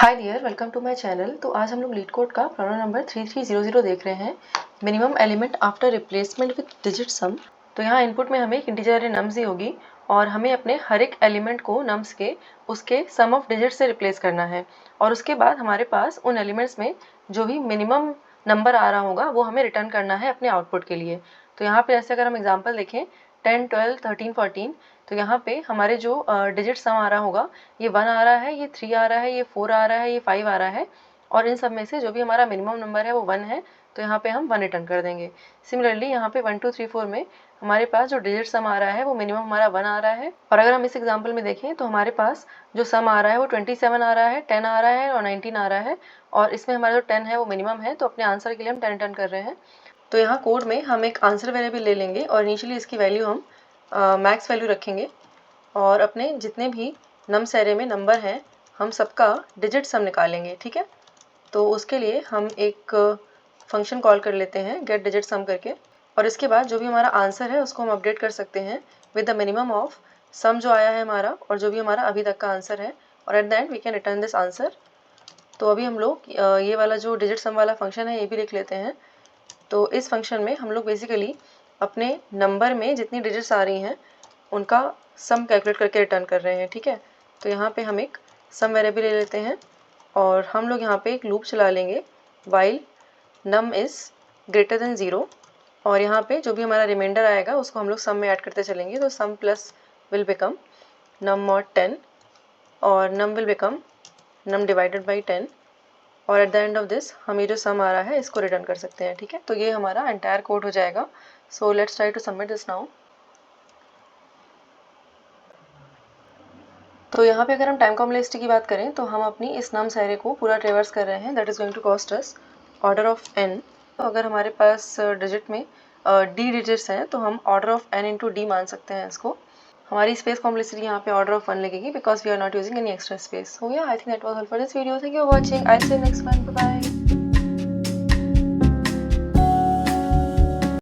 Hi dear, welcome to my channel. तो आज हम लोग लीड कोड का प्रॉब्लम नंबर 3300 देख रहे हैं। Minimum element after replacement with digit sum. तो यहाँ इनपुट में हमें एक इंटीजर अरे नम्स दी होगी और हमें अपने हर एक एलिमेंट को नम्स के उसके सम ऑफ डिजिट से रिप्लेस करना है। और उसके बाद हमारे पास उन एलिमेंट्स में जो भी मिनिमम नंबर आ रहा होगा वो हमें रिटर्न करना है अपने आउटपुट के लिए। तो यहाँ पे जैसे अगर हम एग्जाम्पल देखें 10, 12, 13, 14, तो यहाँ पे हमारे जो डिजिट सम आ रहा होगा ये 1 आ रहा है, ये 3 आ रहा है, ये 4 आ रहा है, ये 5 आ रहा है और इन सब में से जो भी हमारा मिनिमम नंबर है वो 1 है, तो यहाँ पे हम 1 रिटर्न कर देंगे। सिमिलरली यहाँ पे 1, 2, 3, 4 में हमारे पास जो डिजिट सम आ रहा है वो मिनिमम हमारा 1 आ रहा है। और अगर हम इस एग्जाम्पल में देखें तो हमारे पास जो सम आ रहा है वो 27 आ रहा है, 10 आ रहा है और 19 आ रहा है और इसमें हमारा जो 10 है वो मिनिमम है, तो अपने आंसर के लिए हम 10 रिटर्न कर रहे हैं। तो यहाँ कोड में हम एक आंसर वेरिएबल ले लेंगे और इनिशियली इसकी वैल्यू हम मैक्स वैल्यू रखेंगे और अपने जितने भी नम्स एरे में नंबर हैं हम सबका डिजिट सम निकालेंगे। ठीक है, तो उसके लिए हम एक फंक्शन कॉल कर लेते हैं गेट डिजिट सम करके और इसके बाद जो भी हमारा आंसर है उसको हम अपडेट कर सकते हैं with the minimum of some जो आया है हमारा और जो भी हमारा अभी तक का आंसर है और at the end we can return this answer. तो अभी हम लोग ये वाला जो डिजिट सम वाला फंक्शन है ये भी लिख लेते हैं। तो इस फंक्शन में हम लोग बेसिकली अपने नंबर में जितनी डिजिट्स आ रही हैं उनका सम कैलकुलेट करके रिटर्न कर रहे हैं। ठीक है, तो यहाँ पे हम एक सम वेरिएबल ले लेते हैं और हम लोग यहाँ पे एक लूप चला लेंगे while num is greater than 0 और यहाँ पे जो भी हमारा रिमाइंडर आएगा उसको हम लोग सम में ऐड करते चलेंगे। तो sum plus will become num mod 10 और num will become num divided by 10 और at the end of this हम ये जो सम आ रहा है इसको रिटर्न कर सकते हैं। ठीक है, तो ये हमारा एंटायर कोड हो जाएगा। So let's try to submit this now. तो यहाँ पे अगर हम टाइम कॉम्प्लेक्सिटी की बात करें तो हम अपनी इस नम्स एरे को पूरा ट्रेवर्स कर रहे हैं, that is going to cost us order of n। तो अगर हमारे पास डिजिट में d डिजिट्स हैं तो हम order of n into d मान सकते हैं इसको। हमारी स्पेस कॉम्प्लेक्सिटी यहाँ पे ऑर्डर ऑफ 1 लगेगी because we are not using any extra space. So या I think that was all for this video. Thank you for watching. I will see you next one. Bye bye.